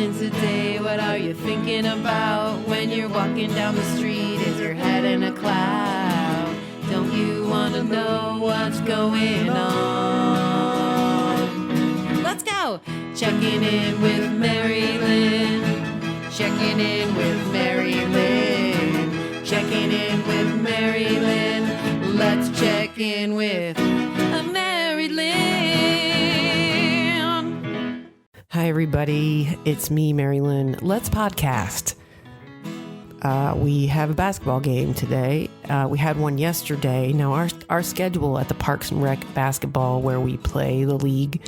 happening today? What are you thinking about when you're walking down the street? Is your head in a cloud? Don't you want to know what's going on? Let's go! Checking in with Mary Lynn. Checking in with Mary Lynn. Checking in with Mary Lynn. Let's check in with Mary Lynn. Hi, everybody. It's me, Mary Lynn. Let's podcast. We have a basketball game today. We had one yesterday. Now, our schedule at the Parks and Rec basketball where we play the league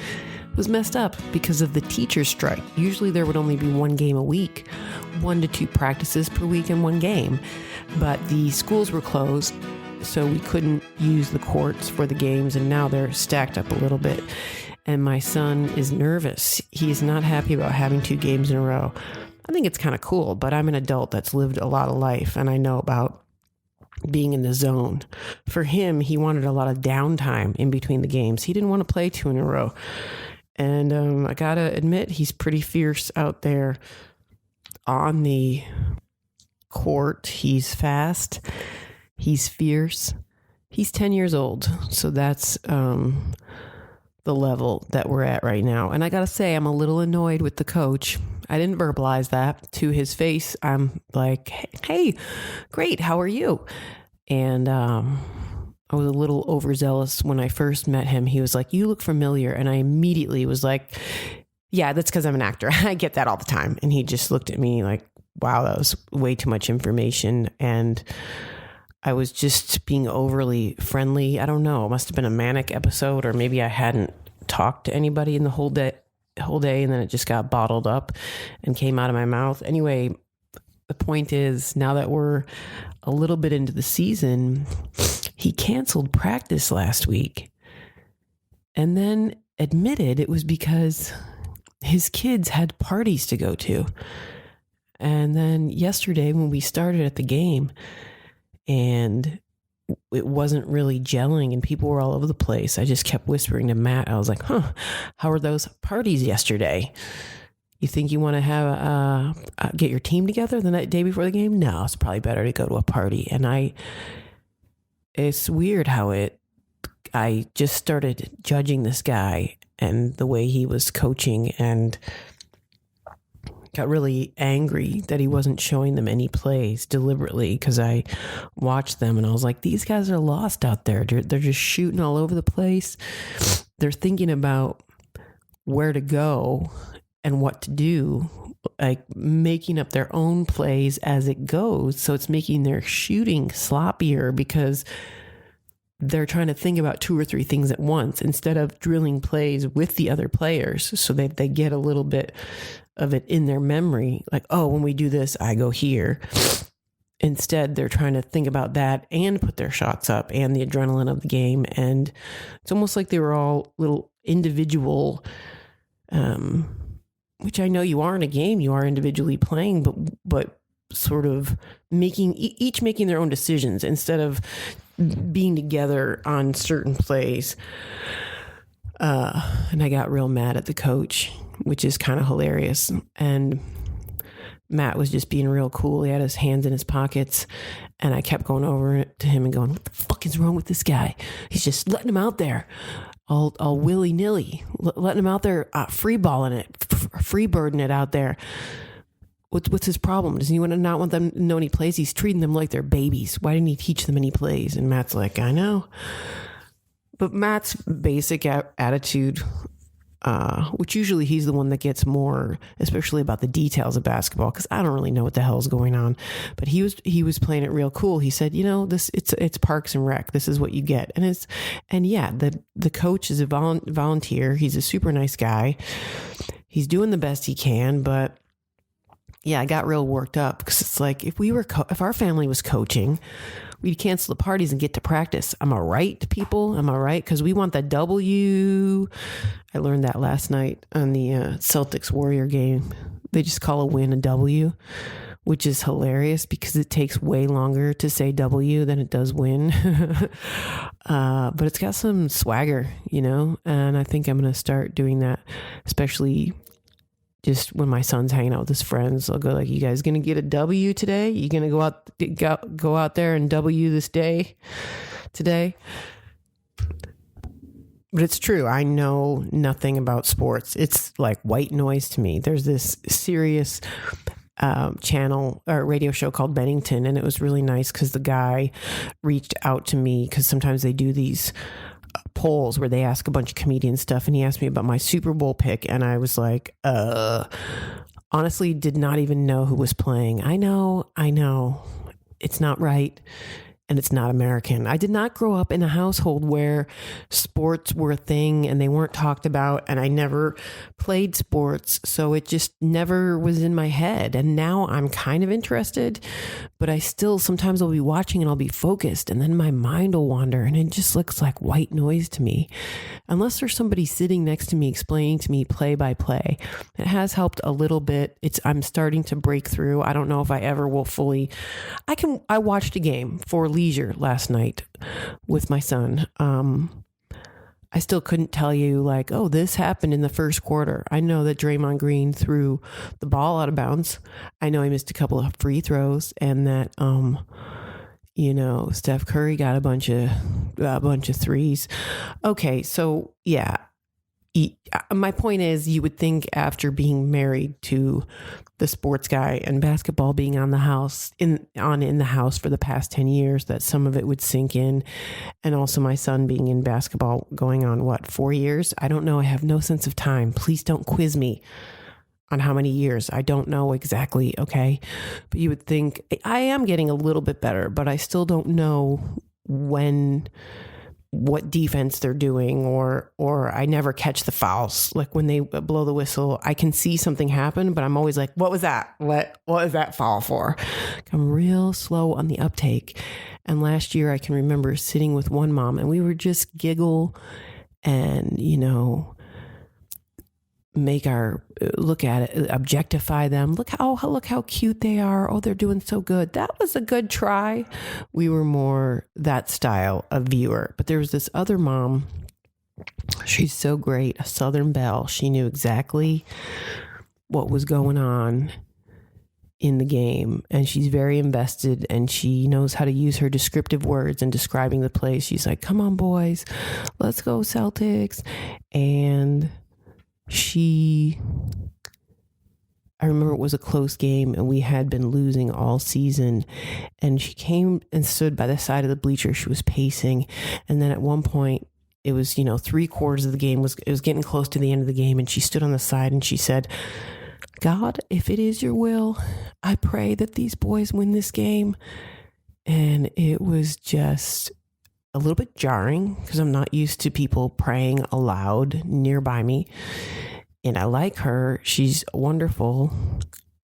was messed up because of the teacher strike. Usually there would only be one game a week, 1 to 2 practices per week and one game. But the schools were closed, so we couldn't use the courts for the games, and now they're stacked up a little bit. And my son is nervous. He's not happy about having 2 games in a row. I think it's kind of cool, but I'm an adult that's lived a lot of life, and I know about being in the zone. For him, he wanted a lot of downtime in between the games. He didn't want to play 2 in a row. And I gotta admit, he's pretty fierce out there on the court. He's fast. He's fierce. He's 10 years old. So that's the level that we're at right now. And I gotta say, I'm a little annoyed with the coach. I didn't verbalize that to his face. I'm like, hey, great, how are you? And I was a little overzealous when I first met him. He was like, you look familiar. And I immediately was like, yeah, that's because I'm an actor. I get that all the time. And he just looked at me like, wow, that was way too much information. And I was just being overly friendly. I don't know. It must have been a manic episode, or maybe I hadn't talked to anybody in the whole day, and then it just got bottled up and came out of my mouth. Anyway, the point is, now that we're a little bit into the season, he canceled practice last week and then admitted it was because his kids had parties to go to. And then yesterday when we started at the game and it wasn't really gelling and people were all over the place, I just kept whispering to Matt. I was like, how were those parties yesterday? You think you want to have get your team together the day before the game? No, it's probably better to go to a party. And it's weird how I just started judging this guy and the way he was coaching, and got really angry that he wasn't showing them any plays deliberately, because I watched them and I was like, these guys are lost out there. They're just shooting all over the place. They're thinking about where to go and what to do, like making up their own plays as it goes. So it's making their shooting sloppier because they're trying to think about 2 or 3 things at once instead of drilling plays with the other players, so that they get a little bit of it in their memory. Like, oh, when we do this, I go here. Instead, they're trying to think about that and put their shots up and the adrenaline of the game. And it's almost like they were all little individual, which I know you are in a game, you are individually playing, but sort of each making their own decisions instead of being together on certain plays. And I got real mad at the coach, which is kind of hilarious. And Matt was just being real cool. He had his hands in his pockets, and I kept going over to him and going, what the fuck is wrong with this guy? He's just letting him out there all willy-nilly, letting him out there, free balling it, free birding it out there. What's his problem? Does he not want them to know any plays? He's treating them like they're babies. Why didn't he teach them any plays? And Matt's like, I know. But Matt's basic attitude, which usually he's the one that gets more, especially about the details of basketball, because I don't really know what the hell's going on. But he was playing it real cool. He said, it's Parks and Rec. This is what you get. And the coach is a volunteer. He's a super nice guy. He's doing the best he can, but yeah, I got real worked up because it's like, if our family was coaching, we'd cancel the parties and get to practice. Am I right, people? Am I right? Because we want that W. I learned that last night on the Celtics Warrior game. They just call a win a W, which is hilarious because it takes way longer to say W than it does win. But it's got some swagger, and I think I'm going to start doing that, especially just when my son's hanging out with his friends, I'll go like, you guys going to get a W today? You going to go out there and W this day today? But it's true. I know nothing about sports. It's like white noise to me. There's this serious channel or radio show called Bennington, and it was really nice because the guy reached out to me because sometimes they do these polls where they ask a bunch of comedian stuff, and he asked me about my Super Bowl pick, and I was like, honestly, did not even know who was playing. I know, it's not right. And it's not American. I did not grow up in a household where sports were a thing and they weren't talked about, and I never played sports, so it just never was in my head. And now I'm kind of interested, but I still sometimes I'll be watching and I'll be focused, and then my mind will wander, and it just looks like white noise to me. Unless there's somebody sitting next to me explaining to me play by play. It has helped a little bit. I'm starting to break through. I don't know if I ever will fully. I watched a game for leisure last night with my son. I still couldn't tell you like, oh, this happened in the first quarter. I know that Draymond Green threw the ball out of bounds. I know he missed a couple of free throws, and that Steph Curry got a bunch of threes. Okay, so yeah. My point is, you would think after being married to the sports guy and basketball being in the house for the past 10 years, that some of it would sink in. And also my son being in basketball going on 4 years? I don't know. I have no sense of time. Please don't quiz me on how many years. I don't know exactly. Okay. But you would think I am getting a little bit better, but I still don't know what defense they're doing, or I never catch the fouls. Like when they blow the whistle, I can see something happen, but I'm always like, what was that? What is that foul for? I'm real slow on the uptake. And last year I can remember sitting with one mom and we were just giggle and, look at it, objectify them. Look how cute they are. Oh, they're doing so good. That was a good try. We were more that style of viewer. But there was this other mom. She's so great, a Southern belle. She knew exactly what was going on in the game, and she's very invested, and she knows how to use her descriptive words in describing the play. She's like, come on, boys, let's go Celtics. And I remember it was a close game and we had been losing all season, and she came and stood by the side of the bleacher. She was pacing. And then at one point it was, 3/4 of the game it was getting close to the end of the game. And she stood on the side and she said, God, if it is your will, I pray that these boys win this game. And it was just a little bit jarring because I'm not used to people praying aloud nearby me. And I like her. She's wonderful.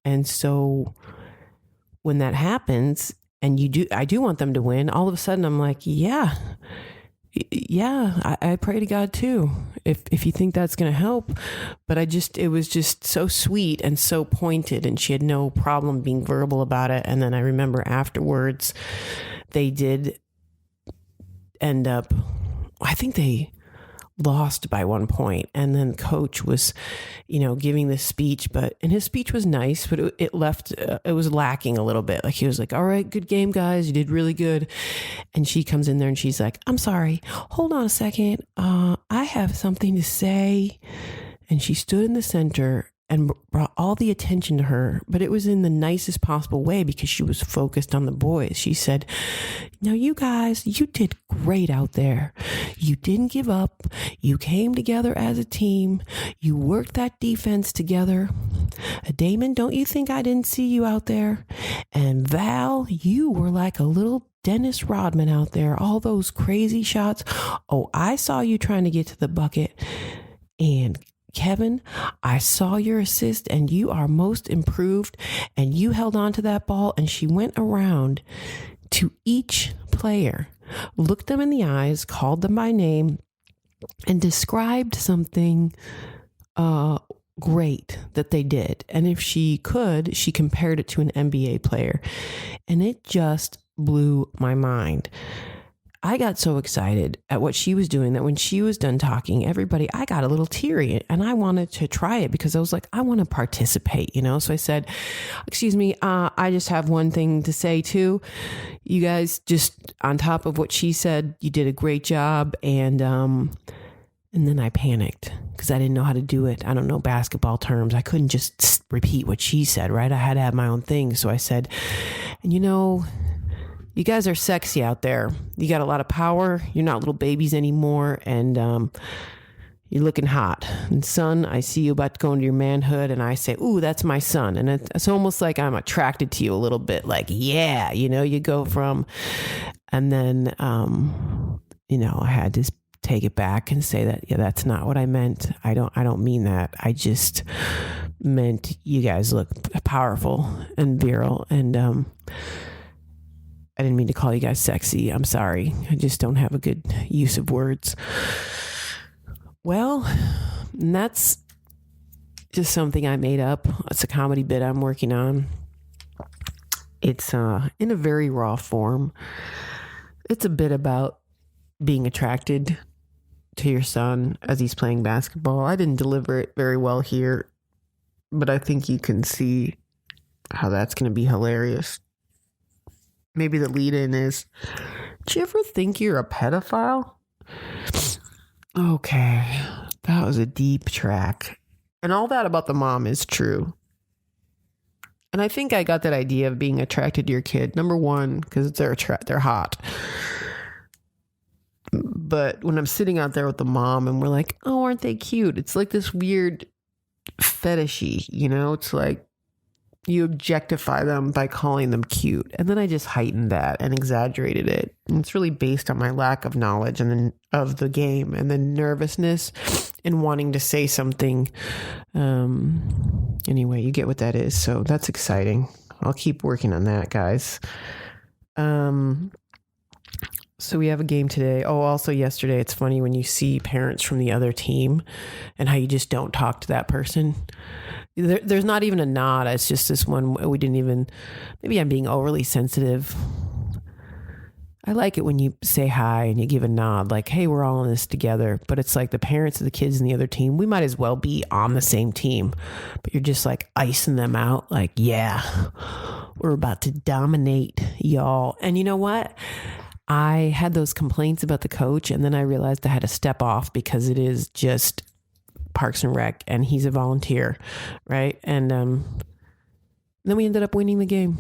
And so when that happens and I do want them to win, all of a sudden I'm like, yeah, I pray to God too, if you think that's going to help. But it was just so sweet and so pointed, and she had no problem being verbal about it. And then I remember afterwards they did end up, I think they lost by 1 point, and then coach was giving this speech, and his speech was nice, but it was lacking a little bit. Like he was like, all right, good game, guys, you did really good. And she comes in there and she's like, I'm sorry, hold on a second, I have something to say. And she stood in the center and brought all the attention to her, but it was in the nicest possible way because she was focused on the boys. She said, now you guys, you did great out there. You didn't give up. You came together as a team. You worked that defense together. Damon, don't you think I didn't see you out there? And Val, you were like a little Dennis Rodman out there. All those crazy shots. Oh, I saw you trying to get to the bucket. And Kevin, I saw your assist and you are most improved, and you held on to that ball. And she went around to each player, looked them in the eyes, called them by name, and described something great that they did. And if she could, she compared it to an NBA player, and it just blew my mind. I got so excited at what she was doing that when she was done talking, I got a little teary, and I wanted to try it because I was like, I want to participate, So I said, excuse me, I just have one thing to say too. You guys, just on top of what she said, you did a great job. And then I panicked because I didn't know how to do it. I don't know basketball terms. I couldn't just repeat what she said, right? I had to have my own thing. So I said, and you guys are sexy out there. You got a lot of power. You're not little babies anymore. And you're looking hot. And son, I see you about to go into your manhood. And I say, ooh, that's my son. And it's almost like I'm attracted to you a little bit. Like, yeah, you go from, and then, I had to take it back and say that, yeah, that's not what I meant. I don't mean that. I just meant you guys look powerful and virile. And, I didn't mean to call you guys sexy. I'm sorry. I just don't have a good use of words. Well, that's just something I made up. It's a comedy bit I'm working on. It's in a very raw form. It's a bit about being attracted to your son as he's playing basketball. I didn't deliver it very well here, but I think you can see how that's going to be hilarious. Maybe the lead-in is, do you ever think you're a pedophile? Okay, that was a deep track. And all that about the mom is true. And I think I got that idea of being attracted to your kid. Number one, because they're hot. But when I'm sitting out there with the mom and we're like, oh, aren't they cute? It's like this weird fetishy, It's like you objectify them by calling them cute. And then I just heightened that and exaggerated it. And it's really based on my lack of knowledge of the game and the nervousness and wanting to say something. Anyway, you get what that is. So that's exciting. I'll keep working on that, guys. So we have a game today. Oh, also yesterday, it's funny when you see parents from the other team and how you just don't talk to that person. There's not even a nod. It's just this one. Maybe I'm being overly sensitive. I like it when you say hi and you give a nod like, hey, we're all in this together. But it's like the parents of the kids in the other team, we might as well be on the same team. But you're just like icing them out. Like, yeah, we're about to dominate y'all. And you know what? I had those complaints about the coach, and then I realized I had to step off because it is just Parks and Rec, and he's a volunteer, right? And then we ended up winning the game.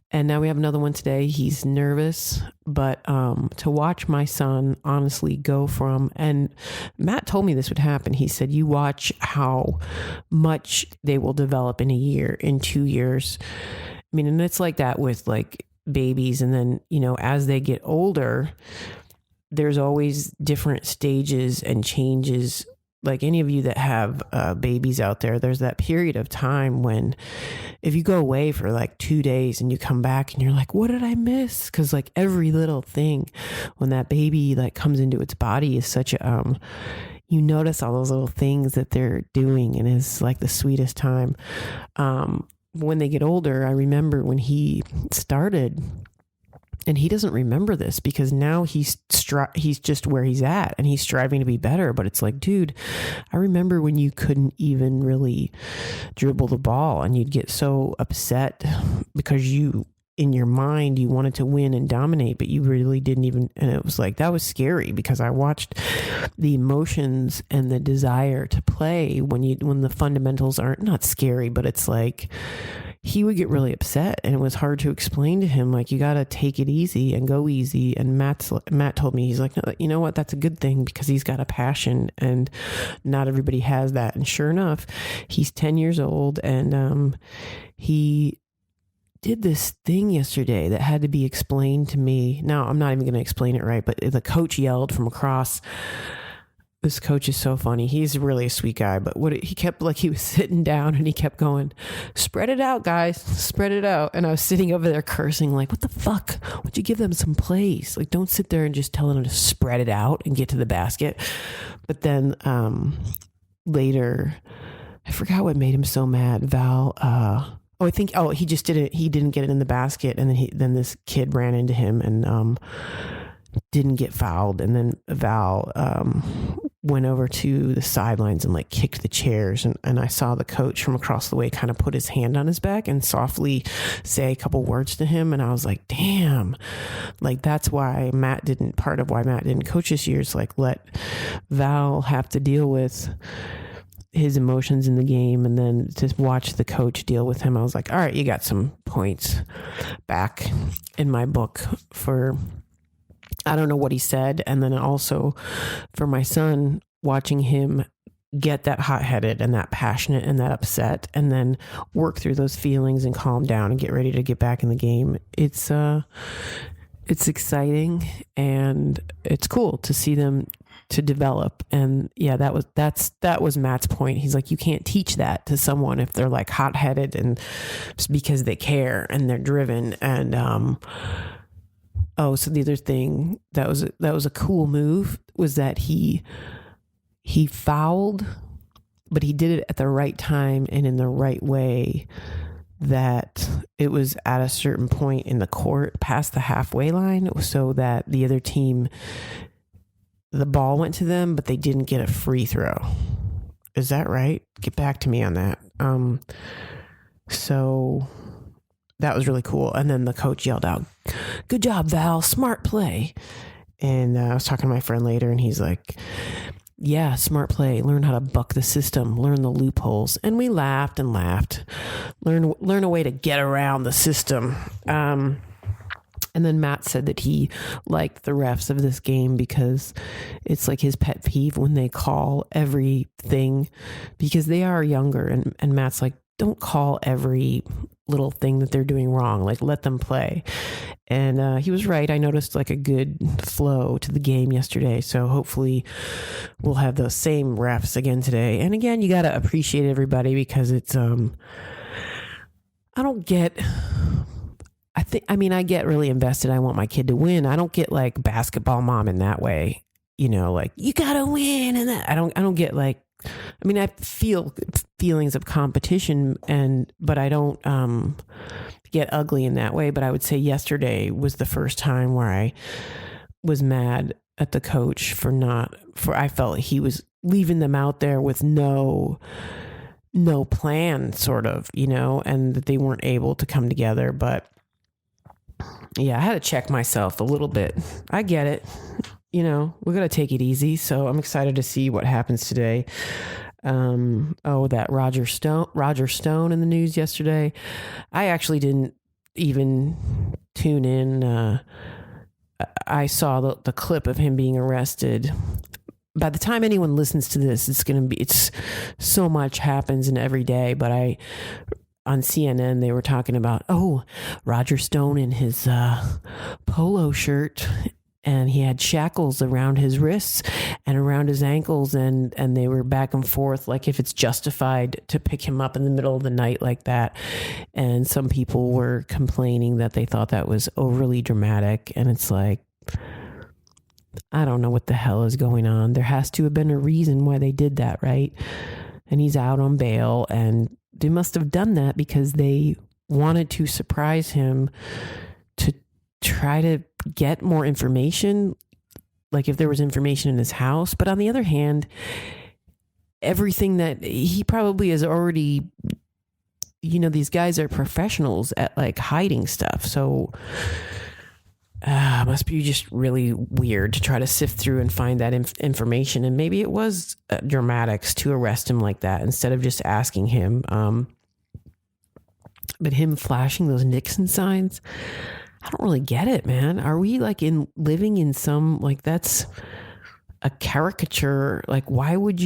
And now we have another one today. He's nervous, but to watch my son honestly go from, and Matt told me this would happen. He said, you watch how much they will develop in a year, in 2 years. I mean, and it's like that with like babies. And then, as they get older, there's always different stages and changes. Like any of you that have babies out there, there's that period of time when if you go away for like 2 days and you come back and you're like, what did I miss? Because like every little thing when that baby like comes into its body is such a, you notice all those little things that they're doing, and it's like the sweetest time. When they get older, I remember when he started, and he doesn't remember this because now he's just where he's at and he's striving to be better. But it's like, dude, I remember when you couldn't even really dribble the ball and you'd get so upset because in your mind, you wanted to win and dominate, but you really didn't even. And it was like, that was scary because I watched the emotions and the desire to play when the fundamentals aren't not scary, but it's like, he would get really upset, and it was hard to explain to him, like, you got to take it easy and go easy. And Matt told me, he's like, no, you know what? That's a good thing because he's got a passion and not everybody has that. And sure enough, he's 10 years old, and he did this thing yesterday that had to be explained to me. Now, I'm not even going to explain it right, but the coach yelled from across. This coach is so funny. He's really a sweet guy, but he kept, like, he was sitting down and he kept going, spread it out, guys, spread it out. And I was sitting over there cursing, like, what the fuck? Would you give them some plays? Like, don't sit there and just tell them to spread it out and get to the basket. But then later, I forgot what made him so mad. He didn't get it in the basket. And then this kid ran into him and didn't get fouled. And then Val went over to the sidelines and like kicked the chairs. And I saw the coach from across the way kind of put his hand on his back and softly say a couple words to him. And I was like, damn, like that's why part of why Matt didn't coach this year is like let Val have to deal with his emotions in the game and then just watch the coach deal with him. I was like, all right, you got some points back in my book for, I don't know what he said. And then also for my son, watching him get that hot-headed and that passionate and that upset and then work through those feelings and calm down and get ready to get back in the game. It's exciting and it's cool to see them to develop. And yeah, that was Matt's point. He's like, you can't teach that to someone if they're like hot-headed and just because they care and they're driven. And so the other thing that was a cool move was that he fouled, but he did it at the right time and in the right way, that it was at a certain point in the court past the halfway line so that the other team, the ball went to them, but they didn't get a free throw. Is that right? Get back to me on that. So that was really cool. And then the coach yelled out, "Good job, Val. Smart play." And I was talking to my friend later and he's like, yeah, smart play. Learn how to buck the system, learn the loopholes. And we laughed and laughed. Learn a way to get around the system. And then Matt said that he liked the refs of this game because it's like his pet peeve when they call everything because they are younger. And Matt's like, don't call every little thing that they're doing wrong. Like, let them play. And he was right. I noticed like a good flow to the game yesterday. So hopefully we'll have those same refs again today. And again, you got to appreciate everybody because it's, I get really invested. I want my kid to win. I don't get like basketball mom in that way, like you gotta win. And that I don't get like, I feel feelings of competition but I don't, get ugly in that way. But I would say yesterday was the first time where I was mad at the coach I felt he was leaving them out there with no plan sort of, and that they weren't able to come together. But yeah, I had to check myself a little bit. I get it. We got to take it easy. So I'm excited to see what happens today. That Roger Stone in the news yesterday. I actually didn't even tune in. I saw the clip of him being arrested. By the time anyone listens to this, it's so much happens in every day. But on CNN, they were talking about, Roger Stone in his polo shirt, and he had shackles around his wrists and around his ankles, and they were back and forth, like if it's justified to pick him up in the middle of the night like that. And some people were complaining that they thought that was overly dramatic, and it's like, I don't know what the hell is going on. There has to have been a reason why they did that, right? And he's out on bail, and they must have done that because they wanted to surprise him to try to get more information, like if there was information in his house. But on the other hand, everything that he probably has already, these guys are professionals at like hiding stuff. So must be just really weird to try to sift through and find that information. And maybe it was dramatics to arrest him like that instead of just asking him. But him flashing those Nixon signs, I don't really get it, man. Are we like living in some, like that's a caricature? Like, why would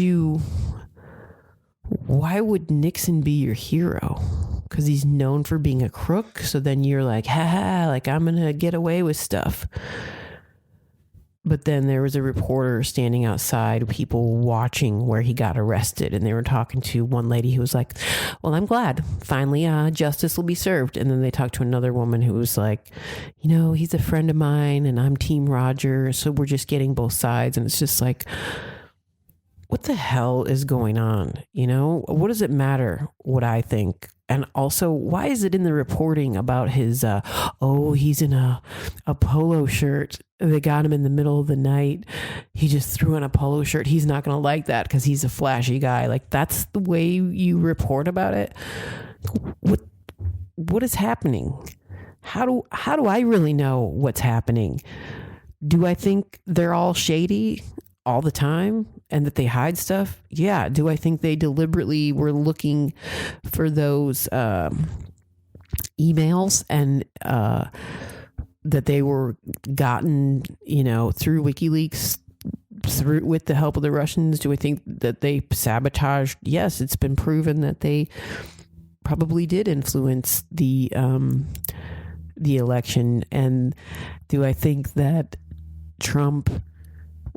Nixon be your hero? Because he's known for being a crook. So then you're like, like I'm going to get away with stuff. But then there was a reporter standing outside, people watching where he got arrested. And they were talking to one lady who was like, well, I'm glad finally justice will be served. And then they talked to another woman who was like, he's a friend of mine and I'm Team Roger. So we're just getting both sides. And it's just like, what the hell is going on? What does it matter what I think? And also, why is it in the reporting about his, he's in a polo shirt? they got him in the middle of the night. He just threw on a polo shirt. He's not going to like that because he's a flashy guy. Like, that's the way you report about it. What is happening? How do I really know what's happening? Do I think they're all shady all the time and that they hide stuff? Yeah. Do I think they deliberately were looking for those emails and that they were gotten, through WikiLeaks, with the help of the Russians? Do I think that they sabotaged? Yes, it's been proven that they probably did influence the election. And do I think that Trump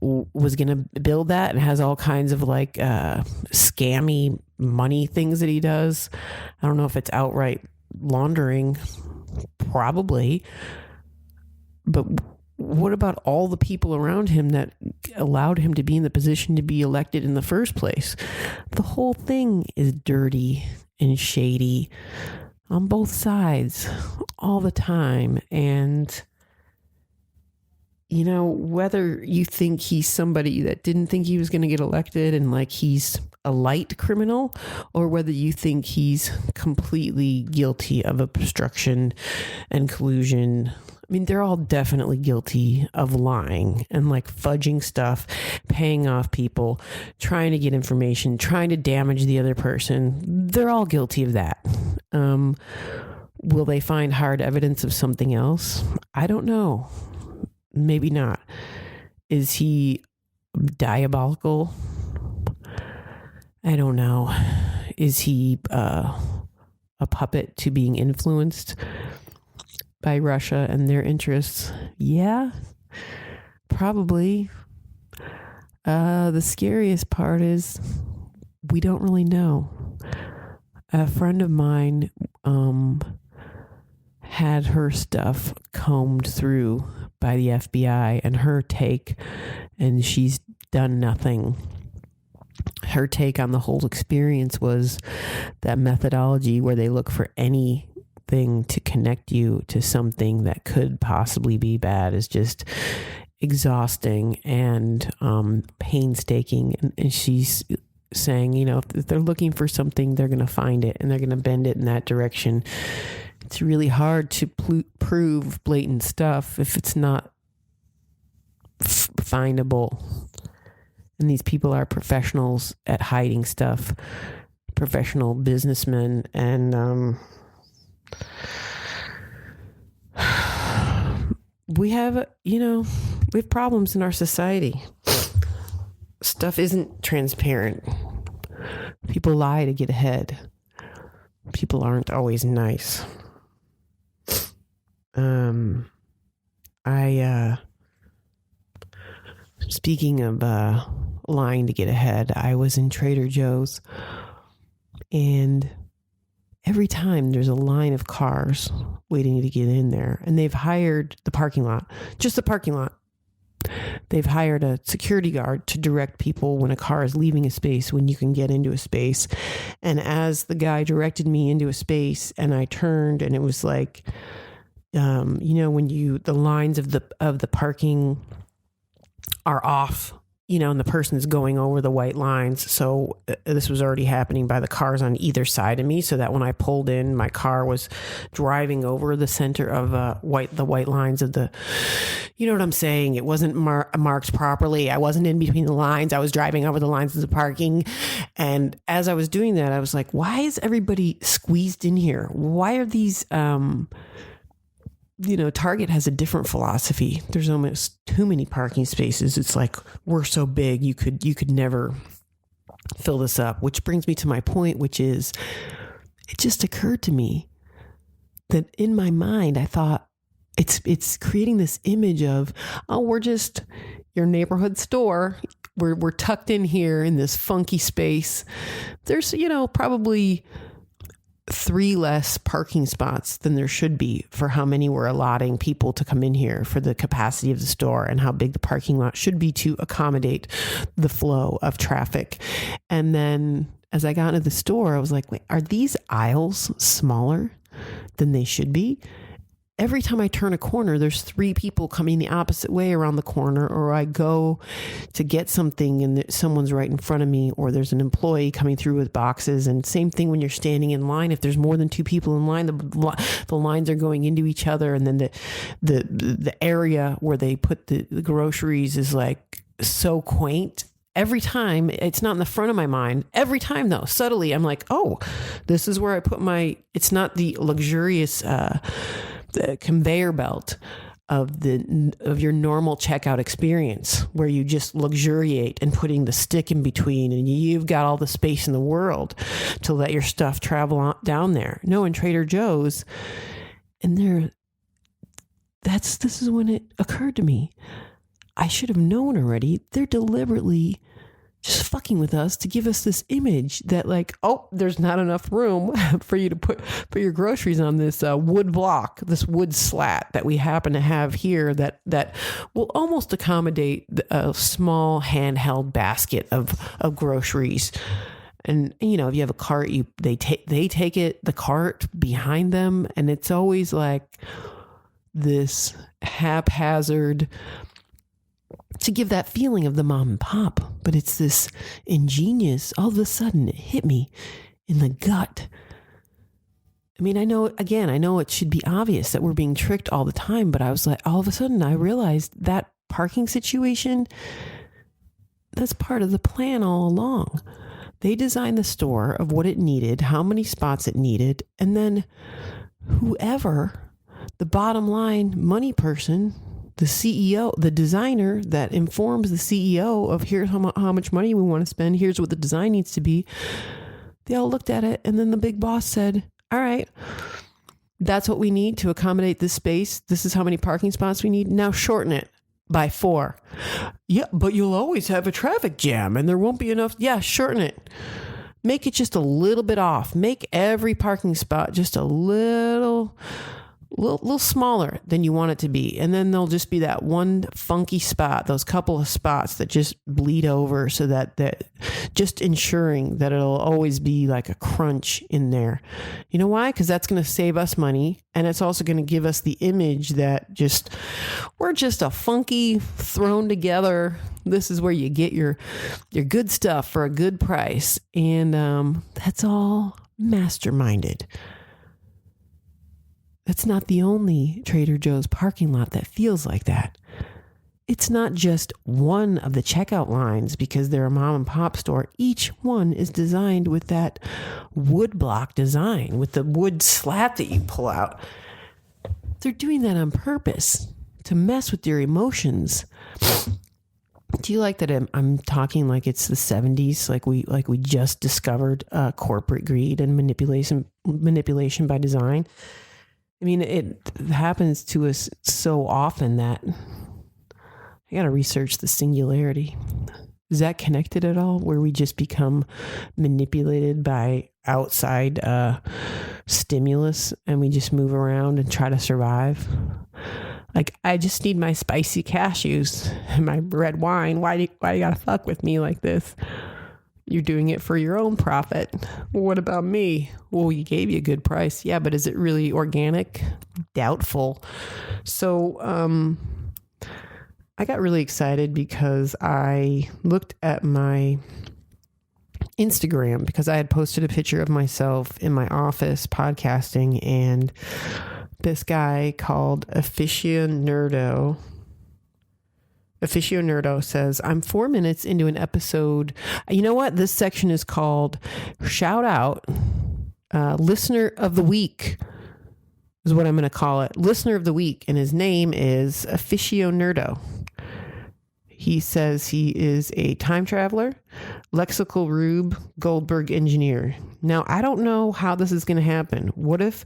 was going to build that and has all kinds of like scammy money things that he does? I don't know if it's outright laundering, probably. But what about all the people around him that allowed him to be in the position to be elected in the first place? The whole thing is dirty and shady on both sides all the time. And, whether you think he's somebody that didn't think he was going to get elected and like he's a light criminal, or whether you think he's completely guilty of obstruction and collusion. I mean, they're all definitely guilty of lying and like fudging stuff, paying off people, trying to get information, trying to damage the other person. They're all guilty of that. Will they find hard evidence of something else? I don't know. Maybe not. Is he diabolical? I don't know. Is he a puppet to being influenced by Russia and their interests? Yeah, probably. The scariest part is we don't really know. A friend of mine had her stuff combed through by the FBI and her take, and she's done nothing. Her take on the whole experience was that methodology where they look for anything to connect you to something that could possibly be bad is just exhausting and painstaking. And she's saying, if they're looking for something, they're going to find it and they're going to bend it in that direction. It's really hard to prove blatant stuff if it's not findable. And these people are professionals at hiding stuff, professional businessmen. And we have problems in our society. Stuff isn't transparent. People lie to get ahead. People aren't always nice. Speaking of lying to get ahead, I was in Trader Joe's, and every time there's a line of cars waiting to get in there, and they've hired the parking lot, just the parking lot. They've hired a security guard to direct people when a car is leaving a space, when you can get into a space. And as the guy directed me into a space and I turned, and it was like, when the lines of the parking are off, and the person's going over the white lines. So this was already happening by the cars on either side of me, so that when I pulled in, my car was driving over the center of the white lines of the, you know what I'm saying? It wasn't marked properly. I wasn't in between the lines. I was driving over the lines of the parking. And as I was doing that, I was like, why is everybody squeezed in here? Why are these, Target has a different philosophy. There's almost too many parking spaces. It's like, we're so big, you could never fill this up. Which brings me to my point, which is, it just occurred to me that in my mind, I thought it's creating this image of, we're just your neighborhood store. We're tucked in here in this funky space. There's, probably 3 less parking spots than there should be for how many we're allotting people to come in here for the capacity of the store and how big the parking lot should be to accommodate the flow of traffic. And then as I got into the store, I was like, wait, are these aisles smaller than they should be? every time I turn a corner, there's 3 people coming the opposite way around the corner, or I go to get something and someone's right in front of me, or there's an employee coming through with boxes. And same thing when you're standing in line. If there's more than 2 people in line, the lines are going into each other. And then the area where they put the groceries is like so quaint. Every time, it's not in the front of my mind. Every time though, subtly, I'm like, oh, this is where I put it's not the luxurious, the conveyor belt of your normal checkout experience where you just luxuriate and putting the stick in between and you've got all the space in the world to let your stuff travel down there. No, in Trader Joe's, and this is when it occurred to me. I should have known already. They're deliberately just fucking with us to give us this image that like, oh, there's not enough room for you to put your groceries on this wood block, this wood slat that we happen to have here that will almost accommodate a small handheld basket of groceries. And, you know, if you have a cart, they take the cart behind them. And it's always like this haphazard to give that feeling of the mom and pop, but it's this ingenious, all of a sudden it hit me in the gut. I mean, I know it should be obvious that we're being tricked all the time, but I was like, all of a sudden I realized that parking situation, that's part of the plan all along. They designed the store of what it needed, how many spots it needed, and then whoever, the bottom line money person, the CEO, the designer that informs the CEO of here's how much money we want to spend, here's what the design needs to be. They all looked at it, and then the big boss said, all right, that's what we need to accommodate this space. This is how many parking spots we need. Now shorten it by 4. Yeah, but you'll always have a traffic jam and there won't be enough. Yeah, shorten it. Make it just a little bit off. Make every parking spot just a little smaller than you want it to be. And then there'll just be that one funky spot, those couple of spots that just bleed over so that just ensuring that it'll always be like a crunch in there. You know why? Because that's going to save us money. And it's also going to give us the image that we're just a funky thrown together. This is where you get your good stuff for a good price. And that's all masterminded. That's not the only Trader Joe's parking lot that feels like that. It's not just one of the checkout lines because they're a mom and pop store. Each one is designed with that wood block design, with the wood slat that you pull out. They're doing that on purpose to mess with your emotions. Do you like that I'm talking like it's the 70s, like we just discovered corporate greed and manipulation by design? I mean, it happens to us so often that I got to research the singularity. Is that connected at all, where we just become manipulated by outside stimulus and we just move around and try to survive? Like, I just need my spicy cashews and my red wine. Why you got to fuck with me like this? You're doing it for your own profit. What about me? Well, you gave you a good price. Yeah, but is it really organic? Doubtful. So I got really excited because I looked at my Instagram because I had posted a picture of myself in my office podcasting, and this guy called Aficionerdo says, I'm 4 minutes into an episode. You know what? This section is called Shout Out Listener of the Week is what I'm going to call it. Listener of the Week. And his name is Aficionerdo. He says he is a time traveler, lexical Rube Goldberg engineer. Now, I don't know how this is going to happen. What if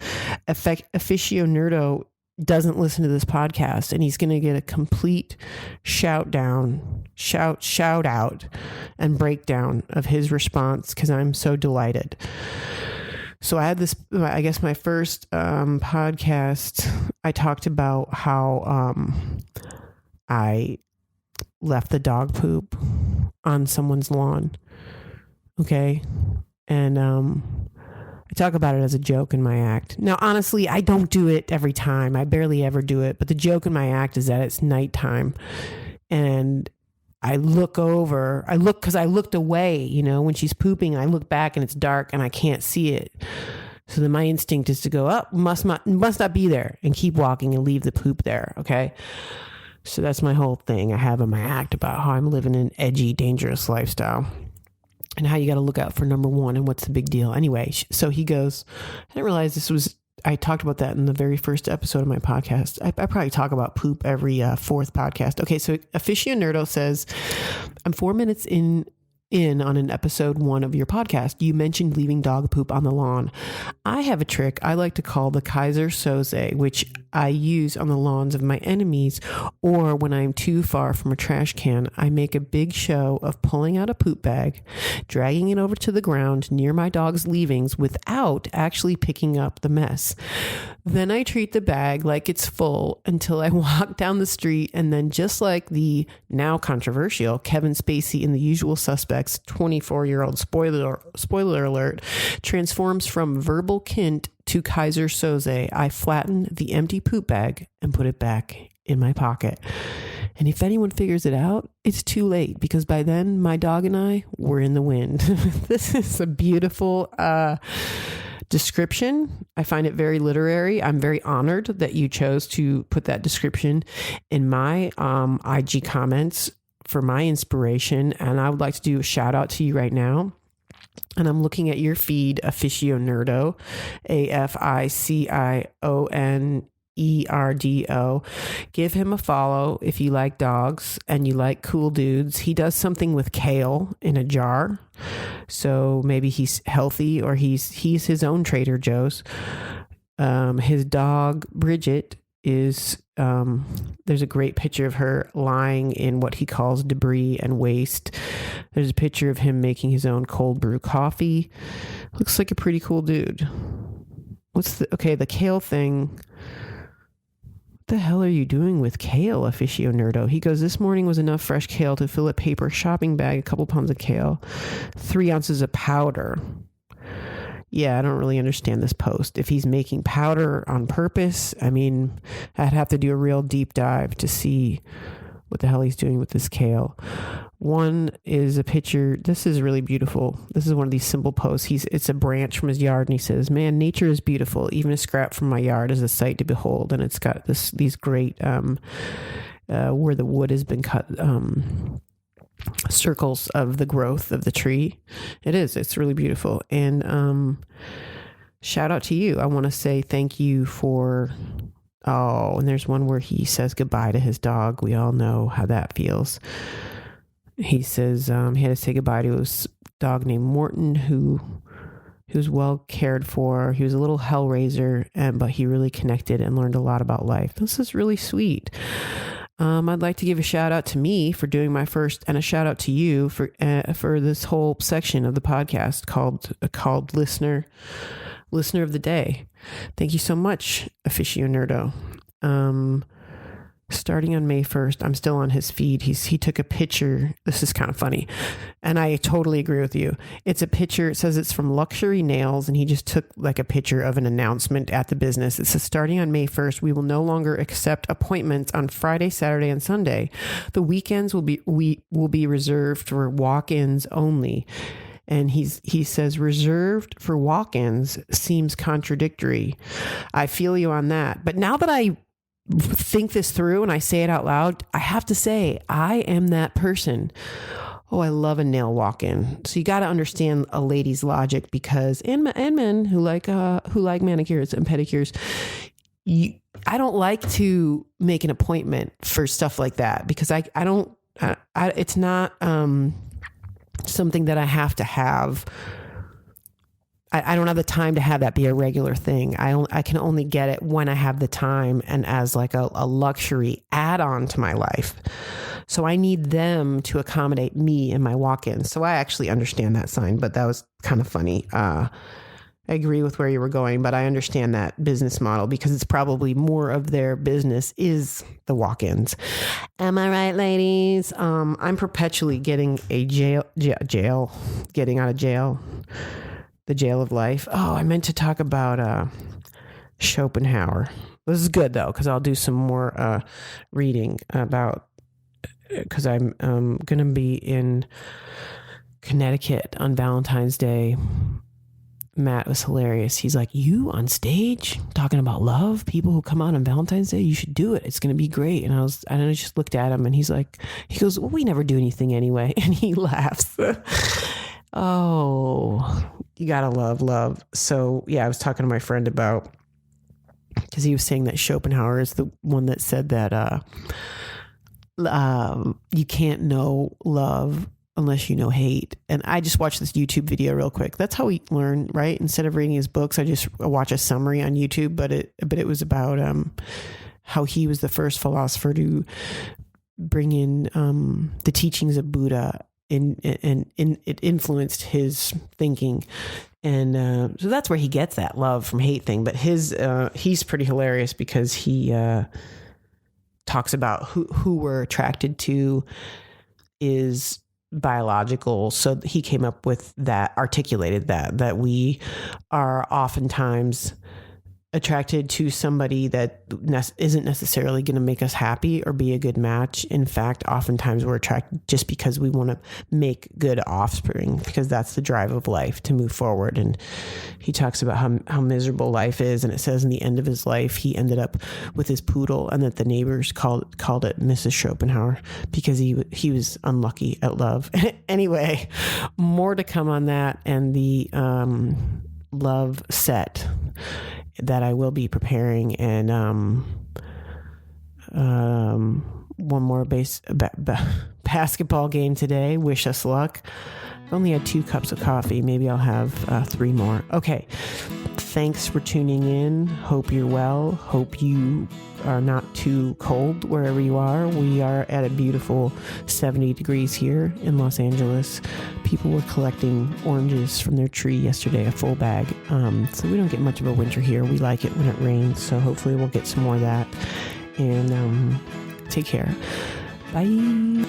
Aficionerdo doesn't listen to this podcast and he's going to get a complete shout out and breakdown of his response because I'm so delighted. So I had this, I guess my first podcast, I talked about how I left the dog poop on someone's lawn. Okay. And I talk about it as a joke in my act. Now, honestly, I don't do it every time. I barely ever do it. But the joke in my act is that it's nighttime. And I look because I looked away, when she's pooping. I look back and it's dark and I can't see it. So then my instinct is to go up, must not be there, and keep walking and leave the poop there. Okay. So that's my whole thing I have in my act about how I'm living an edgy, dangerous lifestyle and how you got to look out for number one and what's the big deal. Anyway, so he goes, I didn't realize I talked about that in the very first episode of my podcast. I probably talk about poop every fourth podcast. Okay, so Aficionerdo says, I'm 4 minutes in on an episode 1 of your podcast. You mentioned leaving dog poop on the lawn. I have a trick I like to call the Kaiser Soze, which I use on the lawns of my enemies, or when I'm too far from a trash can. I make a big show of pulling out a poop bag, dragging it over to the ground near my dog's leavings without actually picking up the mess. Then I treat the bag like it's full until I walk down the street, and then just like the now controversial Kevin Spacey in The Usual Suspects 24-year-old spoiler alert transforms from verbal Kint to Kaiser Soze, I flatten the empty poop bag and put it back in my pocket. And if anyone figures it out, it's too late, because by then my dog and I were in the wind. This is a beautiful description. I find it very literary. I'm very honored that you chose to put that description in my IG comments for my inspiration. And I would like to do a shout out to you right now. And I'm looking at your feed, Aficionerdo, AFICIONERDO. Give him a follow if you like dogs and you like cool dudes. He does something with kale in a jar. So maybe he's healthy, or he's his own Trader Joe's. His dog, Bridget, is there's a great picture of her lying in what he calls debris and waste. There's a picture of him making his own cold brew coffee. Looks like a pretty cool dude. The kale thing. What the hell are you doing with kale, Aficionerdo? He goes, this morning was enough fresh kale to fill a paper shopping bag, a couple pounds of kale, 3 ounces of powder. Yeah, I don't really understand this post. If he's making powder on purpose, I mean, I'd have to do a real deep dive to see what the hell he's doing with this kale. One is a picture. This is really beautiful. This is one of these simple posts. It's a branch from his yard, and he says, man, nature is beautiful. Even a scrap from my yard is a sight to behold. And it's got these great, where the wood has been cut, circles of the growth of the tree. It's really beautiful. And shout out to you. I want to say thank you for, and there's one where he says goodbye to his dog. We all know how that feels. He says he had to say goodbye to his dog named Morton, who was well cared for. He was a little hellraiser, but he really connected and learned a lot about life. This is really sweet. I'd like to give a shout out to me for doing my first, and a shout out to you for this whole section of the podcast called Listener of the Day. Thank you so much, Aficionerdo. Starting on May 1st, I'm still on his feed. He took a picture. This is kind of funny, and I totally agree with you. It's a picture. It says it's from Luxury Nails, and he just took like a picture of an announcement at the business. It says, starting on May 1st, we will no longer accept appointments on Friday, Saturday, and Sunday. The weekends will be reserved for walk-ins only. And he says reserved for walk-ins seems contradictory. I feel you on that. But now that I think this through and I say it out loud, I have to say I am that person. Oh, I love a nail walk-in. So you got to understand a lady's logic, because and men who like manicures and pedicures, I don't like to make an appointment for stuff like that, because I don't. It's not something that I have to have. I don't have the time to have that be a regular thing. I can only get it when I have the time and as like a luxury add-on to my life. So I need them to accommodate me in my walk-ins. So I actually understand that sign, but that was kind of funny. I agree with where you were going, but I understand that business model, because it's probably more of their business is the walk-ins. Am I right, ladies? I'm perpetually getting getting out of jail. The Jail of Life. Oh, I meant to talk about Schopenhauer. This is good though, because I'll do some more reading about, because I'm going to be in Connecticut on Valentine's Day. Matt was hilarious. He's like, you on stage talking about love, people who come out on Valentine's Day, you should do it. It's going to be great. And I just looked at him and he goes, well, we never do anything anyway. And he laughs. Oh, you got to love. So yeah, I was talking to my friend about, because he was saying that Schopenhauer is the one that said that you can't know love unless you know hate. And I just watched this YouTube video real quick. That's how we learn, right? Instead of reading his books, I just watch a summary on YouTube, but it was about how he was the first philosopher to bring in the teachings of Buddha, and it influenced his thinking. And so that's where he gets that love from hate thing. But he's pretty hilarious because he talks about who we're attracted to is biological. So he came up with that, articulated that we are oftentimes attracted to somebody that isn't necessarily going to make us happy or be a good match. In fact, oftentimes we're attracted just because we want to make good offspring, because that's the drive of life, to move forward. And he talks about how miserable life is. And it says in the end of his life, he ended up with his poodle, and that the neighbors called it Mrs. Schopenhauer because he was unlucky at love. Anyway, more to come on that and the love set that I will be preparing, and one more basketball game today. Wish us luck. I've only had 2 cups of coffee. Maybe I'll have 3 more. Okay. Thanks for tuning in. Hope you're well. Hope you are not too cold wherever you are. We are at a beautiful 70 degrees here in Los Angeles. People were collecting oranges from their tree yesterday, a full bag. So we don't get much of a winter here. We like it when it rains. So hopefully we'll get some more of that. And take care. Bye.